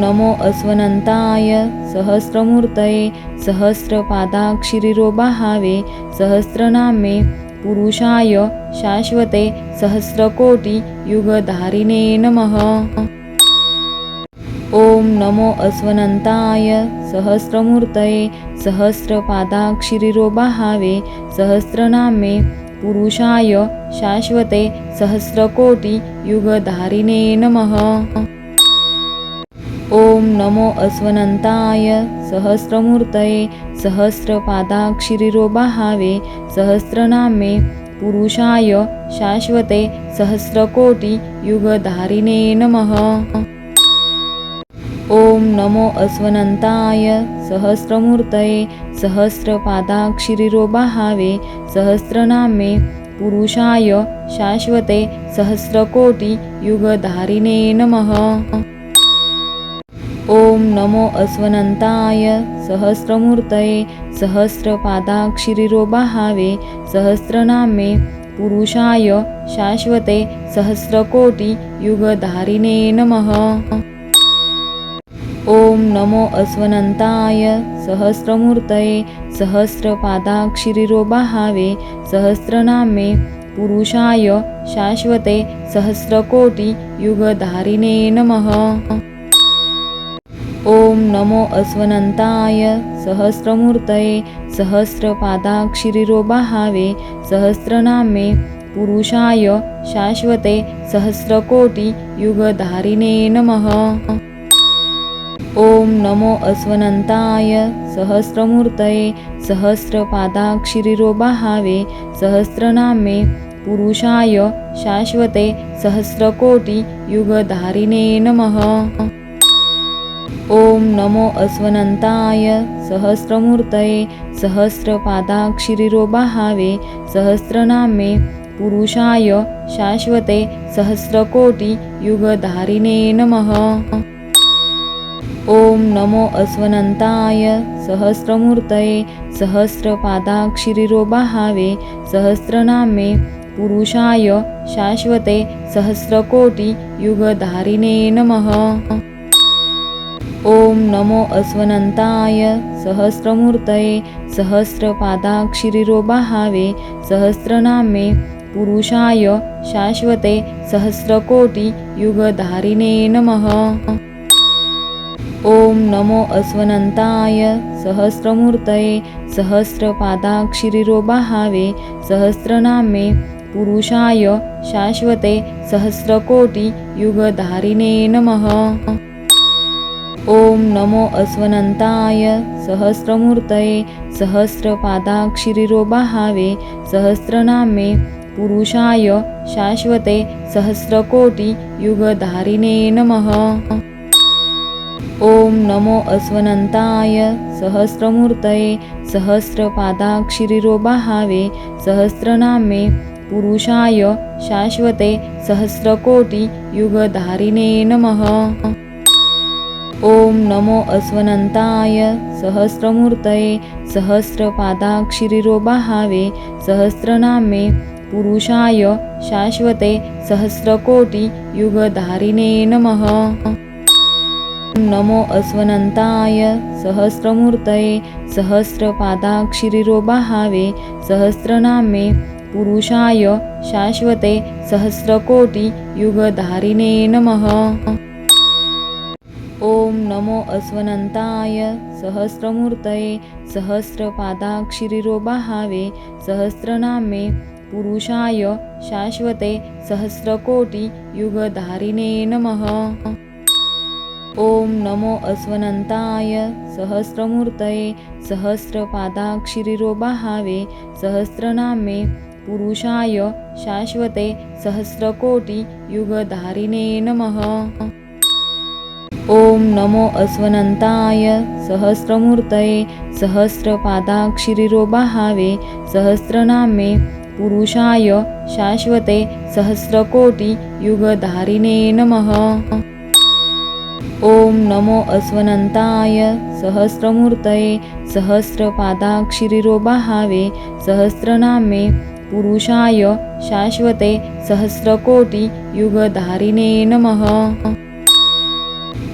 नमो अस्वनन्ताय सहस्रमूर्तये सहस्रपादाक्षिरिरोबाहावे सहस्रनामे पुरुषाय शाश्वते सहस्रकोटि युगधारिणे नमः। ओम नमो अस्वनन्ताय सहस्रमूर्तये सहस्रपादाक्षिरिरोबाहावे सहस्रनामे पुरुषाय शाश्वते सहस्रकोटि युगधारिणे नमः। ओम नमो अस्वनन्ताय सहस्रमूर्तये सहस्रपादाक्षिरिरोबाहावे सहस्रनामे पुरुषाय शाश्वते सहस्रकोटि युगधारिणे नमः। ओम नमो अस्वनन्ताय सहस्रमूर्तये सहस्रपादाक्षिरिरोबाहावे सहस्रनामे पुरुषाय शाश्वते सहस्रकोटि युगधारिणे नमः। ओम नमो अस्वनन्ताय सहस्रमूर्तये सहस्रपादाक्षिरिरोबाहावे सहस्रनामे पुरुषाय शाश्वते सहस्रकोटि युगधारिणे नमः। ओम नमो अस्वनन्ताय सहस्रमूर्तये सहस्रपादाक्षिरिरोबाहावे सहस्रनामे पुरुषाय शाश्वते सहस्रकोटि युगधारिणे नमः। ओम नमो अस्वनन्ताय सहस्रमूर्तये सहस्रपादाक्षिरिरोबाहावे सहस्रनामे पुरुषाय शाश्वते सहस्रकोटि युगधारिणे नमः। ओम नमो अस्वनन्ताय सहस्रमूर्तये सहस्रपादाक्षिरिरोबाहावे सहस्रनामे पुरुषाय शाश्वते सहस्रकोटि युगधारिणे नमः। ओम नमो अस्वनन्ताय सहस्रमूर्तये सहस्रपादाक्षिरिरोबाहावे सहस्रनामे पुरुषाय शाश्वते सहस्रकोटि युगधारिणे नमः। ओम नमो अस्वनन्ताय सहस्रमूर्तये सहस्रपादाक्षिरिरोबाहावे सहस्रनामे पुरुषाय शाश्वते सहस्रकोटि युगधारिणे नमः। ओम नमो अस्वनन्ताय सहस्रमूर्तये सहस्रपादाक्षिरिरोबाहावे सहस्रनामे पुरुषाय शाश्वते सहस्रकोटि युगधारिणे नमः। ओम नमो अस्वनन्ताय सहस्रमूर्तये सहस्रपादाक्षिरिरोबाहावे सहस्रनामे पुरुषाय शाश्वते सहस्रकोटि युगधारिणे नमः। ओम नमो अस्वनन्ताय सहस्रमूर्तये सहस्रपादाक्षिरिरोबाहावे सहस्रनामे पुरुषाय शाश्वते सहस्रकोटि युगधारिणे नमः। ओम नमो अस्वनन्ताय सहस्रमूर्तये सहस्रपादाक्षिरिरोबाहावे सहस्रनामे पुरुषाय शाश्वते सहस्रकोटि युगधारिणे नमः। ओम नमो अस्वनन्ताय सहस्रमूर्तये सहस्रपादाक्षिरिरोबाहावे सहस्रनामे पुरुषाय शाश्वते सहस्रकोटि युगधारिणे नमः। नमो अस्वनन्ताय सहस्रमूर्तये सहस्रपादाक्षिरिरोबाहावे सहस्रनामे पुरुषाय शाश्वते सहस्रकोटि युगधारिणे नमः। ओम नमो अस्वनन्ताय सहस्रमूर्तये सहस्रपादाक्षिरिरोबाहावे सहस्रनामे पुरुषाय शाश्वते सहस्रकोटि युगधारिणे नमः। ओम नमो अस्वनन्ताय सहस्रमूर्तये सहस्रपादाक्षिरिरोबाहावे सहस्रनामे पुरुषाय शाश्वते सहस्रकोटि युगधारिणे नमः। ओम नमो अस्वनन्ताय सहस्रमूर्तये सहस्रपादाक्षिरिरोबाहावे सहस्रनामे पुरुषाय शाश्वते सहस्रकोटि युगधारिणे नमः। ओम नमो अस्वनन्ताय सहस्रमूर्तये सहस्रपादाक्षिरिरोबाहावे सहस्रनामे पुरुषाय शाश्वते सहस्रकोटि युगधारिणे नमः।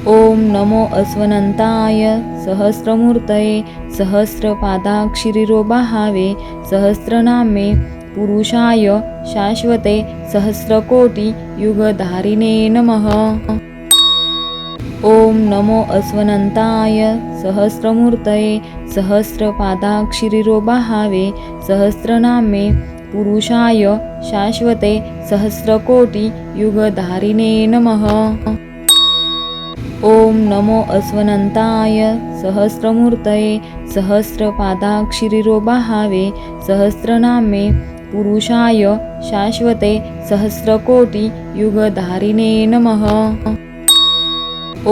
ॐ नमो अस्वनन्ताय सहस्रमूर्तये सहस्रपादाक्षिरिरोबाहावे सहस्रनामे पुरुषाय शाश्वते सहस्रकोटियुगधारिणे नमः। ॐ नमो अस्वनन्ताय सहस्रमूर्तये सहस्रपादाक्षिरिरोबाहावे सहस्रनामे पुरुषाय शाश्वते सहस्रकोटियुगधारिणे नमः। ॐ नमो अस्वनन्ताय सहस्रमूर्तये सहस्रपादाक्षिरिरोबाहावे सहस्रनामे पुरुषाय शाश्वते सहस्रकोटियुगधारिणे नमः।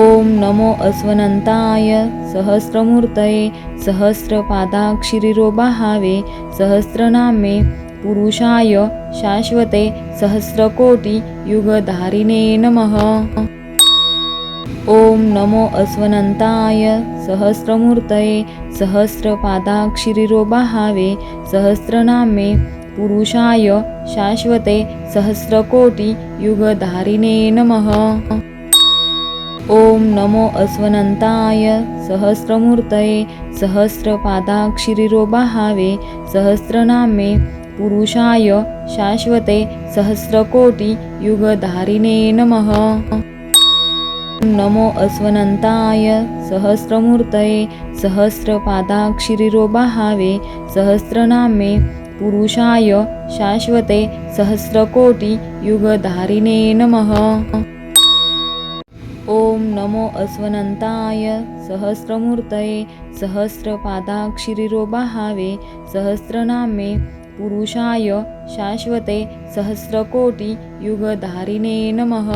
ॐ नमो अस्वनन्ताय सहस्रमूर्तये सहस्रपादाक्षिरिरोबाहावे सहस्रनामे पुरुषाय शाश्वते सहस्रकोटियुगधारिणे नमः। ॐ नमो अस्वनन्ताय सहस्रमूर्तये सहस्रपादाक्षिरिरोबाहावे सहस्रनामे पुरुषाय शाश्वते सहस्रकोटियुगधारिणे नमः। ॐ नमो अस्वनन्ताय सहस्रमूर्तये सहस्रपादाक्षिरिरोबाहावे सहस्रनामे पुरुषाय शाश्वते सहस्रकोटियुगधारिणे नमः। नमो अस्वनन्ताय सहस्रमूर्तये सहस्रपादाक्षिरिरोबाहावे सहस्रनामे पुरुषाय शाश्वते सहस्रकोटियुगधारिणे नमः। ॐ नमो अस्वनन्ताय सहस्रमूर्तये सहस्रपादाक्षिरिरोबाहावे सहस्रनामे पुरुषाय शाश्वते सहस्रकोटियुगधारिणे नमः।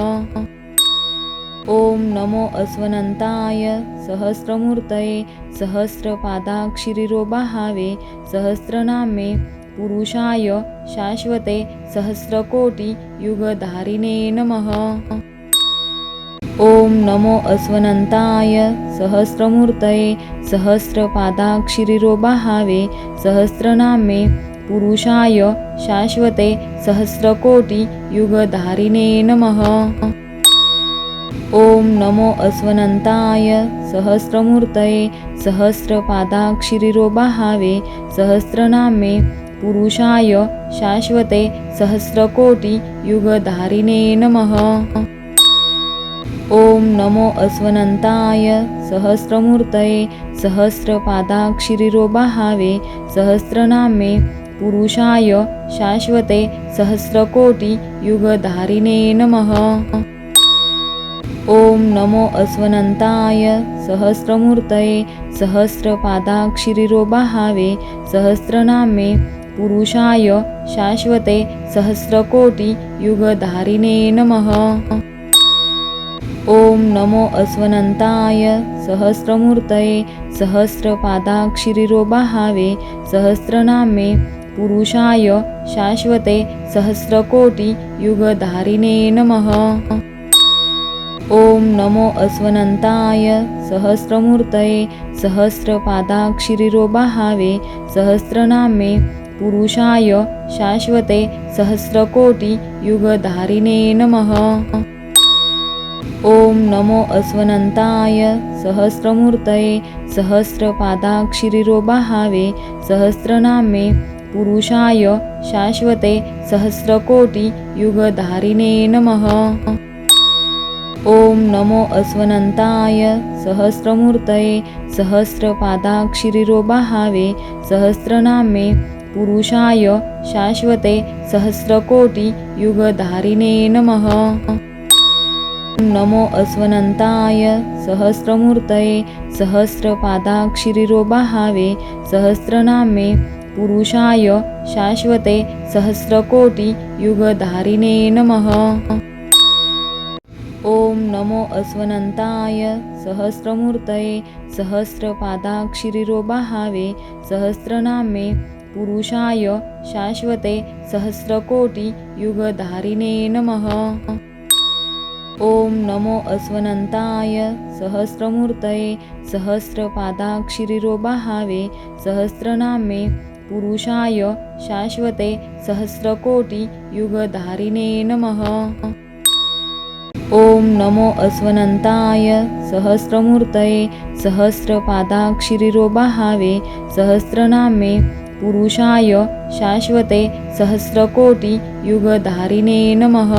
ॐ नमो अस्वनन्ताय सहस्रमूर्तये सहस्रपादाक्षिरिरोबाहावे सहस्रनामे पुरुषाय शाश्वते सहस्रकोटियुगधारिणे नमः। ॐ नमो अस्वनन्ताय सहस्रमूर्तये सहस्रपादाक्षिरिरोबाहावे सहस्रनामे पुरुषाय शाश्वते सहस्रकोटियुगधारिणे नमः। ॐ नमो अस्वनन्ताय सहस्रमूर्तये सहस्रपादाक्षिरिरोबाहावे सहस्रनामे पुरुषाय शाश्वते सहस्रकोटियुगधारिणे नमः। ॐ नमो अस्वनन्ताय सहस्रमूर्तये सहस्रपादाक्षिरिरोबाहावे सहस्रनामे पुरुषाय शाश्वते सहस्रकोटियुगधारिणे नमः। ॐ नमो अस्वनन्ताय सहस्रमूर्तये सहस्रपादाक्षिरिरोबाहावे सहस्रनामे पुरुषाय शाश्वते सहस्रकोटियुगधारिणे नमः। ॐ नमो अस्वनन्ताय सहस्रमूर्तये सहस्रपादाक्षिरिरोबाहावे सहस्रनामे पुरुषाय शाश्वते सहस्रकोटियुगधारिणे नमः। ॐ नमो अस्वनन्ताय सहस्रमूर्तये सहस्रपादाक्षिरिरोबाहावे सहस्रनामे पुरुषाय शाश्वते सहस्रकोटियुगधारिणे नमः। ॐ नमो अस्वनन्ताय सहस्रमूर्तये सहस्रपादाक्षिरिरोबाहावे सहस्रनामे पुरुषाय शाश्वते सहस्रकोटियुगधारिणे नमः। ॐ नमो अस्वनन्ताय सहस्रमूर्तये सहस्रपादाक्षिरिरोबाहावे सहस्रनामे पुरुषाय शाश्वते सहस्रकोटियुगधारिणे नमः। नमो अस्वनन्ताय सहस्रमूर्तये सहस्रपादाक्षिरिरोबाहावे सहस्रनामे पुरुषाय शाश्वते सहस्रकोटियुगधारिणे नमः। ॐ नमो अस्वनन्ताय सहस्रमूर्तये सहस्रपादाक्षिरिरोबाहावे सहस्रनामे पुरुषाय शाश्वते सहस्रकोटियुगधारिणे नमः। ॐ नमो अस्वनन्ताय सहस्रमूर्तये सहस्रपादाक्षिरिरोबाहावे सहस्रनामे पुरुषाय शाश्वते सहस्रकोटियुगधारिणे नमः। ॐ नमो अस्वनन्ताय सहस्रमूर्तये सहस्रपादाक्षिरिरोबाहावे सहस्रनामे पुरुषाय शाश्वते सहस्रकोटियुगधारिणे नमः।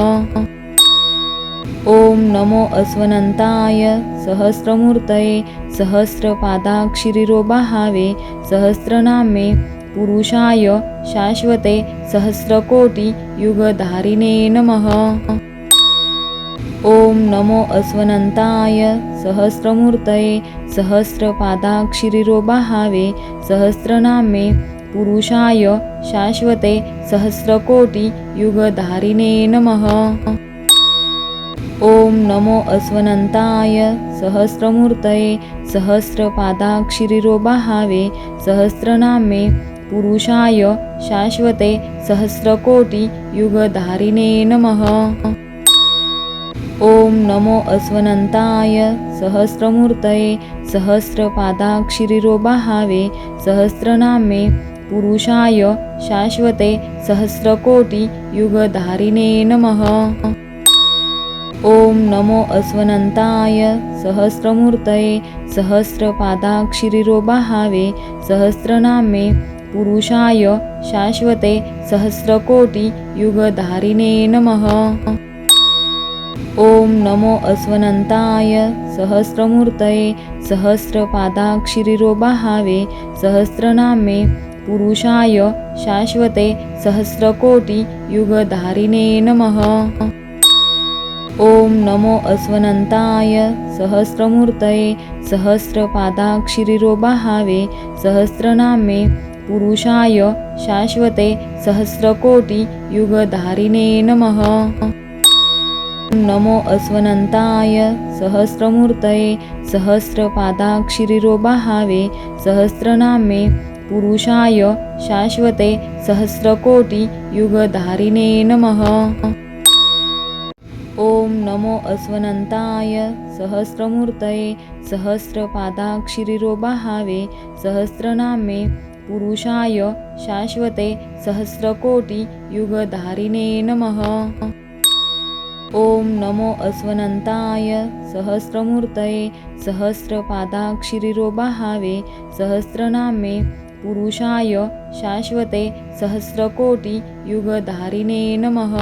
ॐ नमो अस्वनन्ताय सहस्रमूर्तये सहस्रपादाक्षिरिरोबाहावे सहस्रनामे पुरुषाय शाश्वते सहस्रकोटियुगधारिणे नमः। ॐ नमो अस्वनन्ताय सहस्रमूर्तये सहस्रपादाक्षिरिरोबाहावे सहस्रनामे पुरुषाय शाश्वते सहस्रकोटियुगधारिणे नमः। ॐ नमो अस्वनन्ताय सहस्रमूर्तये सहस्रपादाक्षिरिरोबाहावे सहस्रनामे पुरुषाय शाश्वते सहस्रकोटियुगधारिणे नमः। ॐ नमो अस्वनन्ताय सहस्रमूर्तये सहस्रपादाक्षिरिरोबाहावे सहस्रनामे पुरुषाय शाश्वते सहस्रकोटियुगधारिणे नमः। ॐ नमो अस्वनन्ताय सहस्रमूर्तये सहस्रपादाक्षिरिरोबाहावे सहस्रनामे पुरुषाय शाश्वते सहस्रकोटियुगधारिणे नमः। ॐ नमो अस्वनन्ताय सहस्रमूर्तये सहस्रपादाक्षिरिरोबाहावे सहस्रनामे पुरुषाय शाश्वते सहस्रकोटियुगधारिणे नमः। ॐ नमो अस्वनन्ताय सहस्रमूर्तये सहस्रपादाक्षिरिरोबाहावे सहस्रनामे पुरुषाय शाश्वते सहस्रकोटियुगधारिणे नमः। नमो अस्वनन्ताय सहस्रमूर्तये सहस्रपादाक्षिरिरोबाहावे सहस्रनामे पुरुषाय शाश्वते सहस्रकोटियुगधारिणे नमः। ॐ नमो अस्वनन्ताय सहस्रमूर्तये सहस्रपादाक्षिरिरोबाहावे सहस्रनामे पुरुषाय शाश्वते सहस्रकोटियुगधारिणे नमः। ॐ नमो अस्वनन्ताय सहस्रमूर्तये सहस्रपादाक्षिरिरोबाहावे सहस्रनामे पुरुषाय शाश्वते सहस्रकोटियुगधारिणे नमः।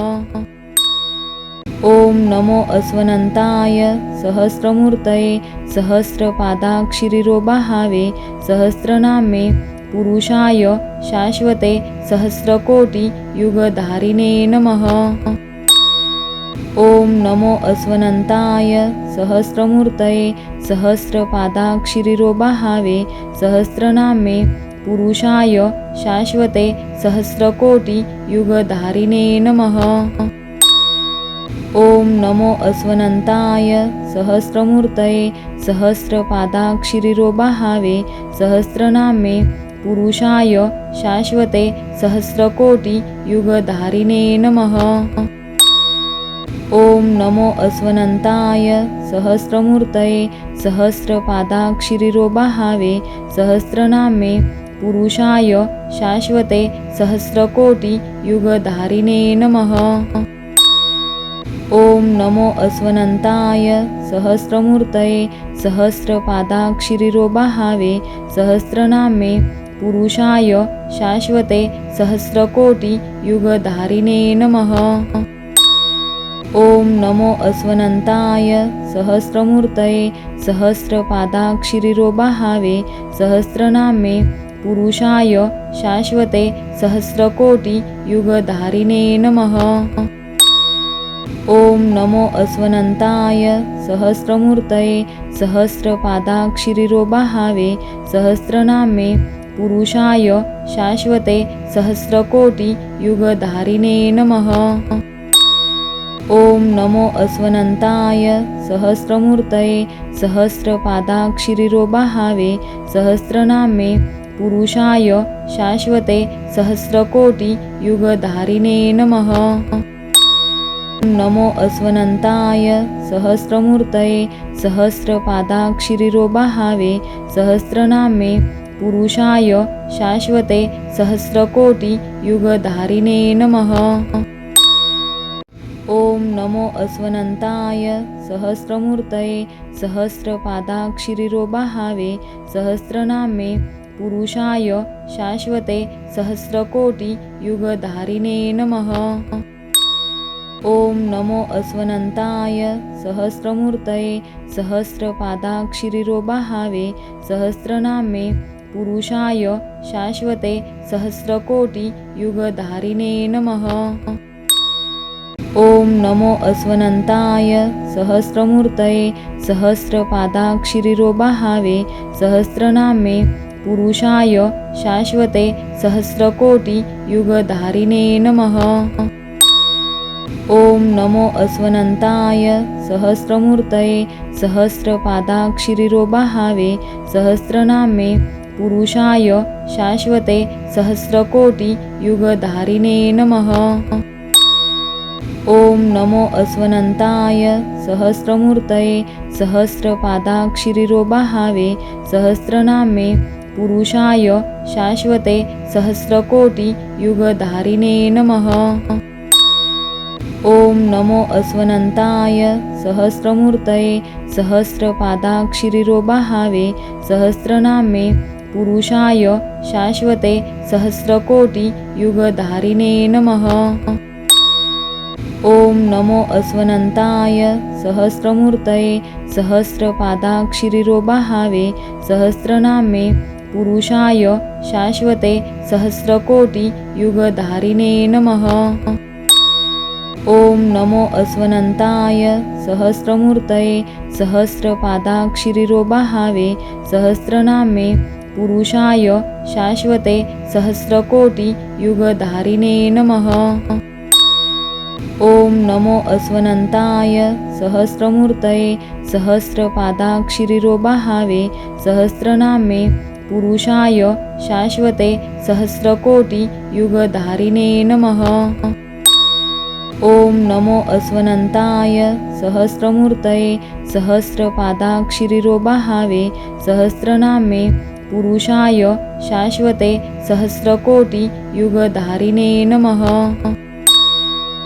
ॐ नमो अस्वनन्ताय सहस्रमूर्तये सहस्रपादाक्षिरिरोबाहावे सहस्रनामे पुरुषाय शाश्वते सहस्रकोटियुगधारिणे नमः। ॐ नमो अस्वनन्ताय सहस्रमूर्तये सहस्रपादाक्षिरिरोबाहावे सहस्रनामे पुरुषाय शाश्वते सहस्रकोटियुगधारिणे नमः। ॐ नमो अस्वनन्ताय सहस्रमूर्तये सहस्रपादाक्षिरिरोबाहावे सहस्रनामे पुरुषाय शाश्वते सहस्रकोटियुगधारिणे नमः। ॐ नमो अस्वनन्ताय सहस्रमूर्तये सहस्रपादाक्षिरिरोबाहावे सहस्रनामे पुरुषाय शाश्वते सहस्रकोटियुगधारिणे नमः। ॐ नमो अस्वनन्ताय सहस्रमूर्तये सहस्रपादाक्षिरिरोबाहावे सहस्रनामे पुरुषाय शाश्वते सहस्रकोटियुगधारिणे नमः। ॐ नमो अस्वनन्ताय सहस्रमूर्तये सहस्रपादाक्षिरिरोबाहावे सहस्रनामे पुरुषाय शाश्वते सहस्रकोटियुगधारिणे नमः। ॐ नमो अस्वनन्ताय सहस्रमूर्तये सहस्रपादाक्षिरिरोबाहावे सहस्रनामे पुरुषाय शाश्वते सहस्रकोटियुगधारिणे नमः। ॐ नमो अस्वनन्ताय सहस्रमूर्तये सहस्रपादाक्षिरिरोबाहावे सहस्रनामे पुरुषाय शाश्वते सहस्रकोटियुगधारिणे नमः। नमो अस्वनन्ताय सहस्रमूर्तये सहस्रपादाक्षिरिरोबाहावे सहस्रनामे पुरुषाय शाश्वते सहस्रकोटियुगधारिणे नमः। ॐ नमो नमो अस्वनन्ताय सहस्रमूर्तये सहस्रपादाक्षिरिरोबाहावे सहस्रनामे पुरुषाय शाश्वते सहस्रकोटियुगधारिणे नमः। ॐ नमो अस्वनन्ताय सहस्रमूर्तये सहस्रपादाक्षिरिरोबाहावे सहस्रनामे पुरुषाय शाश्वते सहस्रकोटियुगधारिणे नमः। ॐ नमो अस्वनन्ताय सहस्रमूर्तये सहस्रपादाक्षिरिरोबाहावे सहस्रनामे पुरुषाय शाश्वते सहस्रकोटियुगधारिणे नमः। ॐ नमो अस्वनन्ताय सहस्रमूर्तये सहस्रपादाक्षिरिरोबाहावे सहस्रनामे पुरुषाय शाश्वते सहस्रकोटियुगधारिणे नमः। ॐ नमो अस्वनन्ताय सहस्रमूर्तये सहस्रपादाक्षिरिरोबाहावे सहस्रनामे पुरुषाय शाश्वते सहस्रकोटियुगधारिणे नमः। ॐ नमो अस्वनन्ताय सहस्रमूर्तये सहस्रपादाक्षिरिरोबाहावे सहस्रनामे पुरुषाय शाश्वते सहस्रकोटियुगधारिणे नमः। ॐ नमो अस्वनन्ताय सहस्रमूर्तये सहस्रपादाक्षिरिरोबाहावे सहस्रनामे पुरुषाय शाश्वते सहस्रकोटियुगधारिणे नमः। ॐ नमो अस्वनन्ताय सहस्रमूर्तये सहस्रपादाक्षिरिरोबाहावे सहस्रनामे पुरुषाय शाश्वते सहस्रकोटियुगधारिणे नमः। ॐ नमो अस्वनन्ताय सहस्रमूर्तये सहस्रपादाक्षिरिरोबाहावे सहस्रनामे पुरुषाय शाश्वते सहस्रकोटियुगधारिणे नमः। ॐ नमो अस्वनन्ताय सहस्रमूर्तये सहस्रपादाक्षिरिरोबाहावे सहस्रनामे पुरुषाय शाश्वते सहस्रकोटियुगधारिणे नमः।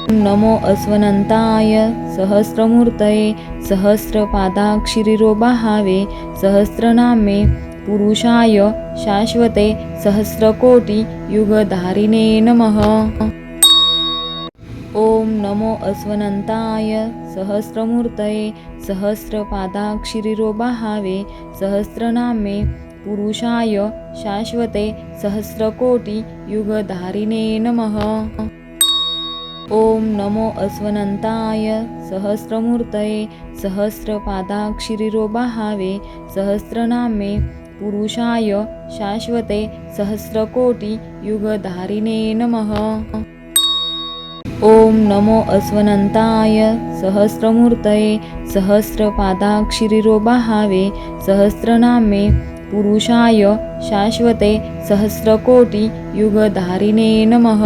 नमो अस्वनन्ताय सहस्रमूर्तये सहस्रपादाक्षिरिरोबाहावे सहस्रनामे पुरुषाय शाश्वते सहस्रकोटियुगधारिणे नमः। ॐ नमो अस्वनन्ताय सहस्रमूर्तये सहस्रपादाक्षिरिरोबाहावे सहस्रनामे पुरुषाय शाश्वते सहस्रकोटियुगधारिणे नमः। ॐ नमो अस्वनन्ताय सहस्रमूर्तये सहस्रपादाक्षिरिरोबाहावे सहस्रनामे पुरुषाय शाश्वते सहस्रकोटियुगधारिणे नमः। ॐ नमो अस्वनन्ताय सहस्रमूर्तये सहस्रपादाक्षिरिरोबाहावे सहस्रनामे पुरुषाय शाश्वते सहस्रकोटियुगधारिणे नमः।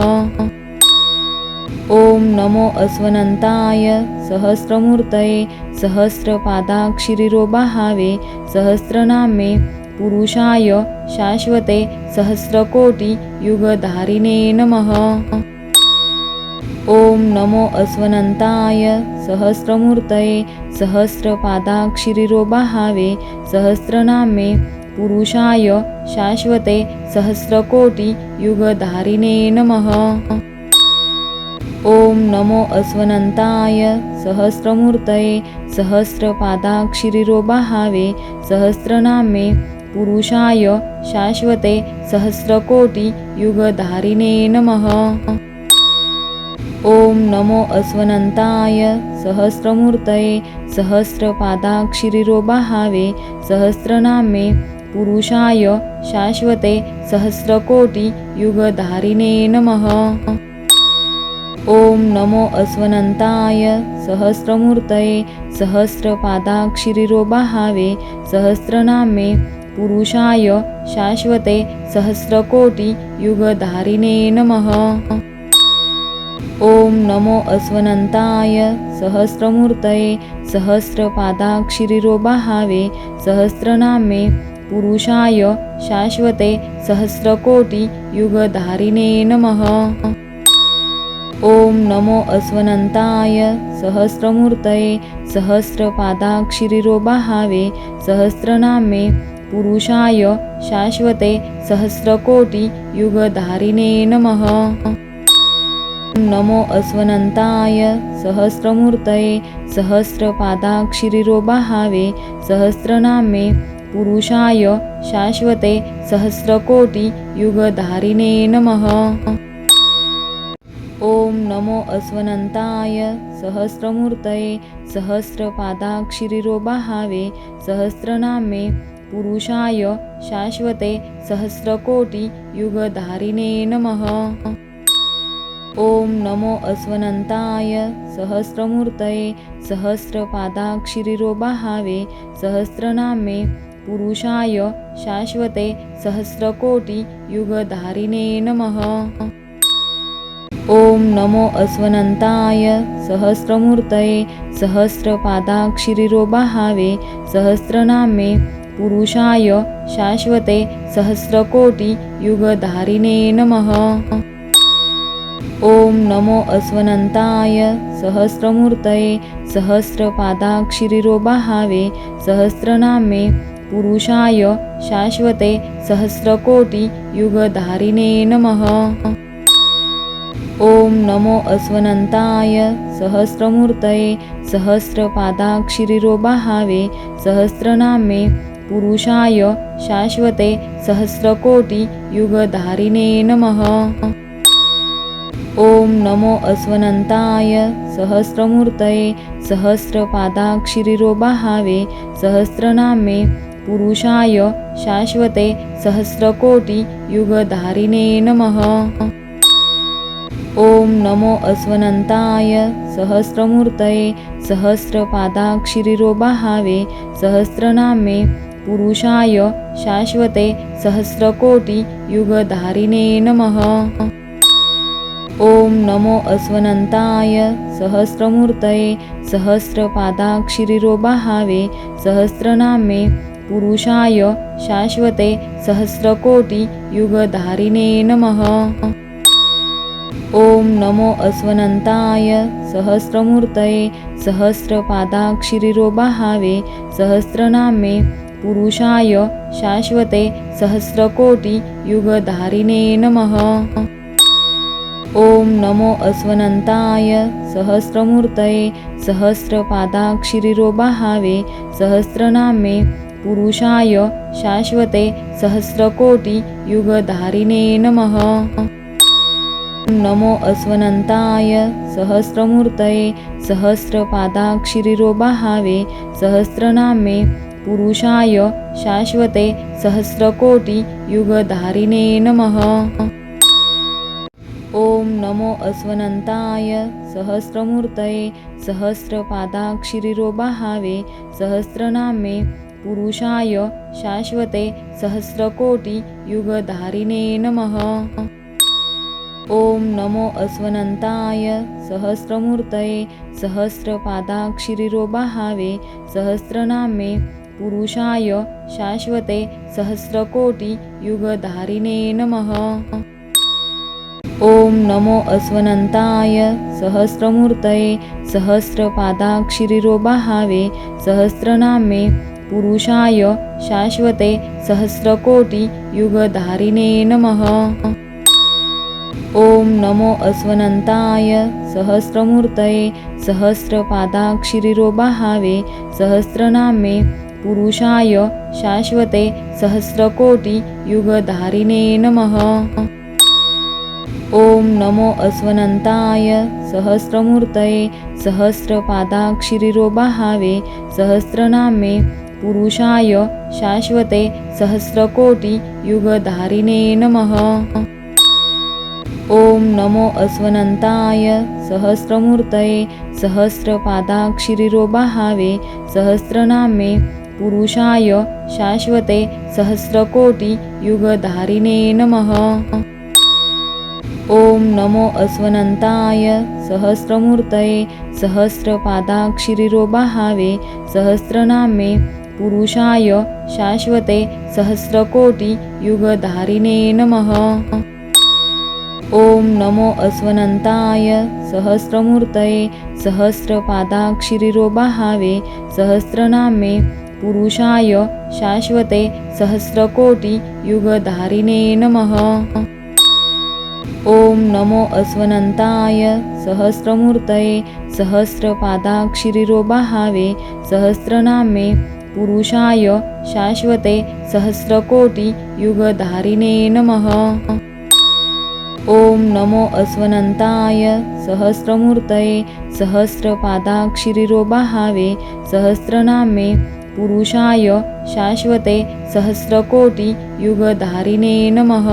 ॐ नमो अस्वनन्ताय सहस्रमूर्तये सहस्रपादाक्षिरिरोबाहावे सहस्रनामे पुरुषाय शाश्वते सहस्रकोटियुगधारिणे नमः। ॐ नमो अस्वनन्ताय सहस्रमूर्तये सहस्रपादाक्षिरिरोबाहावे सहस्रनामे पुरुषाय शाश्वते सहस्रकोटियुगधारिणे नमः। ॐ नमो अस्वनन्ताय सहस्रमूर्तये सहस्रपादाक्षिरिरोबाहावे सहस्रनामे पुरुषाय शाश्वते सहस्रकोटियुगधारिणे नमः। ॐ नमो अस्वनन्ताय सहस्रमूर्तये सहस्रपादाक्षिरिरोबाहावे सहस्रनामे पुरुषाय शाश्वते सहस्रकोटियुगधारिणे नमः। ॐ नमो अस्वनन्ताय सहस्रमूर्तये सहस्रपादाक्षिरिरोबाहावे सहस्रनामे पुरुषाय शाश्वते सहस्रकोटियुगधारिणे नमः। ॐ नमो अस्वनन्ताय सहस्रमूर्तये सहस्रपादाक्षिरिरोबाहावे सहस्रनामे पुरुषाय शाश्वते सहस्रकोटियुगधारिणे नमः। ॐ नमो अस्वनन्ताय सहस्रमूर्तये सहस्रपादाक्षिरिरोबाहावे सहस्रनामे पुरुषाय शाश्वते सहस्रकोटियुगधारिणे नमः। नमो अस्वनन्ताय सहस्रमूर्तये सहस्रपादाक्षिरिरोबाहावे सहस्रनामे पुरुषाय शाश्वते सहस्रकोटियुगधारिणे नमः। ॐ नमो अस्वनन्ताय सहस्रमूर्तये सहस्रपादाक्षिरिरोबाहावे सहस्रनामे पुरुषाय शाश्वते सहस्रकोटियुगधारिणे नमः। ॐ नमो अस्वनन्ताय सहस्रमूर्तये सहस्रपादाक्षिरिरोबाहावे सहस्रनामे पुरुषाय शाश्वते सहस्रकोटियुगधारिणे नमः। ॐ नमो अस्वनन्ताय सहस्रमूर्तये सहस्रपादाक्षिरिरोबाहावे सहस्रनामे पुरुषाय शाश्वते सहस्रकोटियुगधारिणे नमः। ॐ नमो अस्वनन्ताय सहस्रमूर्तये सहस्रपादाक्षिरिरोबाहावे सहस्रनामे पुरुषाय शाश्वते सहस्रकोटियुगधारिणे नमः। ॐ नमो अस्वनन्ताय सहस्रमूर्तये सहस्रपादाक्षिरिरोबाहावे सहस्रनामे पुरुषाय शाश्वते सहस्रकोटियुगधारिणे नमः। ॐ नमो अस्वनन्ताय सहस्रमूर्तये सहस्रपादाक्षिरिरोबाहावे सहस्रनामे पुरुषाय शाश्वते सहस्रकोटियुगधारिणे नमः। ॐ नमो अस्वनन्ताय सहस्रमूर्तये सहस्रपादाक्षिरिरोबाहावे सहस्रनामे पुरुषाय शाश्वते सहस्रकोटियुगधारिणे नमः। ॐ नमो अस्वनन्ताय सहस्रमूर्तये सहस्रपादाक्षिरिरोबाहावे सहस्रनामे पुरुषाय शाश्वते सहस्रकोटियुगधारिणे नमः। ॐ नमो अस्वनन्ताय सहस्रमूर्तये सहस्रपादाक्षिरिरोबाहावे सहस्रनामे पुरुषाय शाश्वते सहस्रकोटियुगधारिणे नमः। ॐ नमो अस्वनन्ताय सहस्रमूर्तये सहस्रपादाक्षिरिरोबाहावे सहस्रनामे पुरुषाय शाश्वते सहस्रकोटियुगधारिणे नमः। नमो अस्वनन्ताय सहस्रमूर्तये सहस्रपादाक्षिरिरोबाहावे सहस्रनामे पुरुषाय शाश्वते सहस्रकोटियुगधारिणे नमः। ॐ नमो अस्वनन्ताय सहस्रमूर्तये सहस्रपादाक्षिरिरोबाहावे सहस्रनामे पुरुषाय शाश्वते सहस्रकोटियुगधारिणे नमः। ॐ नमो अस्वनन्ताय सहस्रमूर्तये सहस्रपादाक्षिरिरोबाहावे सहस्रनामे पुरुषाय शाश्वते सहस्रकोटियुगधारिणे नमः। ॐ नमो अस्वनन्ताय सहस्रमूर्तये सहस्रपादाक्षिरिरोबाहावे सहस्रनामे पुरुषाय शाश्वते सहस्रकोटियुगधारिणे नमः। ॐ नमो अस्वनन्ताय सहस्रमूर्तये सहस्रपादाक्षिरिरोबाहावे सहस्रनामे पुरुषाय शाश्वते सहस्रकोटियुगधारिणे नमः। ॐ नमो अस्वनन्ताय सहस्रमूर्तये सहस्रपादाक्षिरिरोबाहावे सहस्रनामे पुरुषाय शाश्वते सहस्रकोटियुगधारिणे नमः। ॐ नमो अस्वनन्ताय सहस्रमूर्तये सहस्रपादाक्षिरिरोबाहावे सहस्रनामे पुरुषाय शाश्वते सहस्रकोटियुगधारिणे नमः। ॐ नमो अस्वनन्ताय सहस्रमूर्तये सहस्रपादाक्षिरिरोबाहावे सहस्रनामे पुरुषाय शाश्वते सहस्रकोटियुगधारिणे नमः। ॐ नमो अस्वनन्ताय सहस्रमूर्तये सहस्रपादाक्षिरिरोबाहावे सहस्रनामे पुरुषाय शाश्वते सहस्रकोटियुगधारिणे नमः। ॐ नमो अस्वनन्ताय सहस्रमूर्तये सहस्रपादाक्षिरिरोबाहावे सहस्रनामे पुरुषाय शाश्वते सहस्रकोटियुगधारिणे नमः। ॐ नमो अस्वनन्ताय सहस्रमूर्तये सहस्रपादाक्षिरिरोबाहावे सहस्रनामे पुरुषाय शाश्वते सहस्रकोटियुगधारिणे नमः।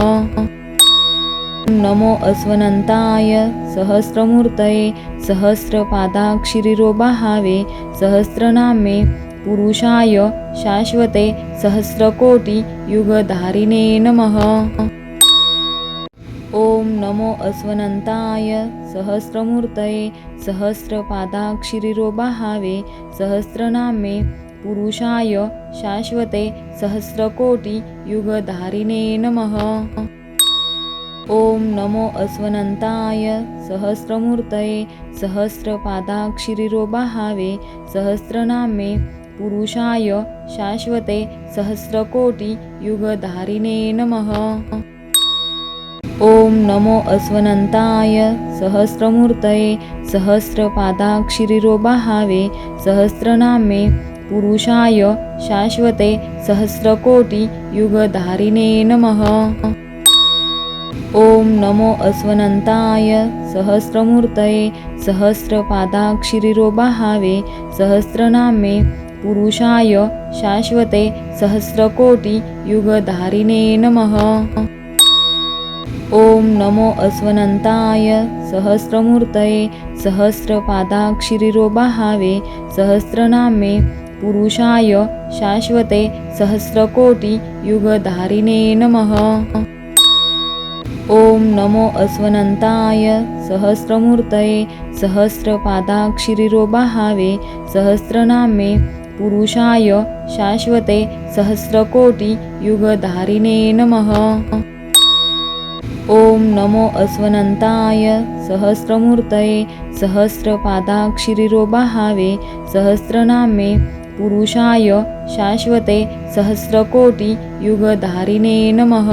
नमो अस्वनन्ताय सहस्रमूर्तये सहस्रपादाक्षिरिरोबाहावे सहस्रनामे पुरुषाय शाश्वते सहस्रकोटियुगधारिणे नमः। ॐ नमो अस्वनन्ताय सहस्रमूर्तये सहस्रपादाक्षिरिरोबाहावे सहस्रनामे पुरुषाय शाश्वते सहस्रकोटियुगधारिणे नमः। ॐ नमो अस्वनन्ताय सहस्रमूर्तये सहस्रपादाक्षिरिरोबाहावे सहस्रनामे पुरुषाय शाश्वते सहस्रकोटियुगधारिणे नमः। ॐ नमो अस्वनन्ताय सहस्रमूर्तये सहस्रपादाक्षिरिरोबाहावे सहस्रनामे पुरुषाय शाश्वते सहस्रकोटियुगधारिणे नमः। ॐ नमो अस्वनन्ताय सहस्रमूर्तये सहस्रपादाक्षिरिरोबाहावे सहस्रनामे पुरुषाय शाश्वते सहस्रकोटियुगधारिणे नमः। ॐ नमो अस्वनन्ताय सहस्रमूर्तये सहस्रपादाक्षिरिरोबाहावे सहस्रनामे पुरुषाय शाश्वते सहस्रकोटियुगधारिणे नमः। ॐ नमो अस्वनन्ताय सहस्रमूर्तये सहस्रपादाक्षिरिरोबाहावे सहस्रनामे पुरुषाय शाश्वते सहस्रकोटियुगधारिणे नमः। ॐ नमो अस्वनन्ताय सहस्रमूर्तये सहस्रपादाक्षिरिरोबाहावे सहस्रनामे पुरुषाय शाश्वते सहस्रकोटियुगधारिणे नमः।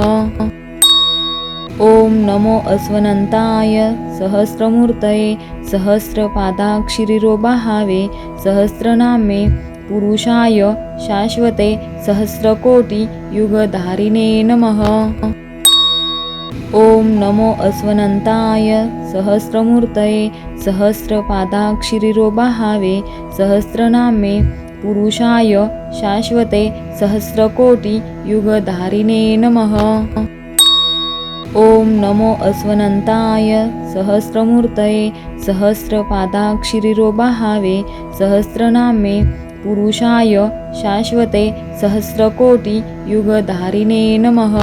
ॐ नमो अस्वनन्ताय सहस्रमूर्तये सहस्रपादाक्षिरिरोबाहावे सहस्रनामे पुरुषाय शाश्वते सहस्रकोटियुगधारिणे नमः। ॐ नमो अस्वनन्ताय सहस्रमूर्तये सहस्रपादाक्षिरिरोबाहावे सहस्रनामे पुरुषाय शाश्वते सहस्रकोटियुगधारिणे नमः। ॐ नमो अस्वनन्ताय सहस्रमूर्तये सहस्रपादाक्षिरिरोबाहावे सहस्रनामे पुरुषाय शाश्वते सहस्रकोटियुगधारिणे नमः।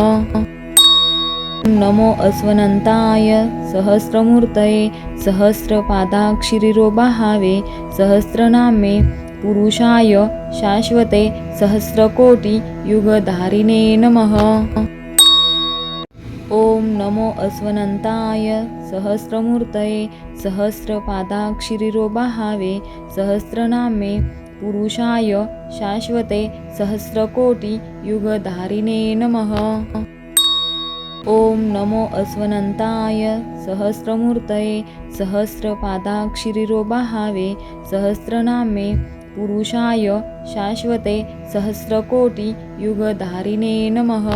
नमो अस्वनन्ताय सहस्रमूर्तये सहस्रपादाक्षिरिरोबाहावे सहस्रनामे पुरुषाय शाश्वते सहस्रकोटियुगधारिणे नमः। ॐ नमो अस्वनन्ताय सहस्रमूर्तये सहस्रपादाक्षिरिरोबाहावे सहस्रनामे पुरुषाय शाश्वते सहस्रकोटियुगधारिणे नमः। ॐ नमो अस्वनन्ताय सहस्रमूर्तये सहस्रपादाक्षिरिरोबाहावे सहस्रनामे पुरुषाय शाश्वते सहस्रकोटियुगधारिणे नमः।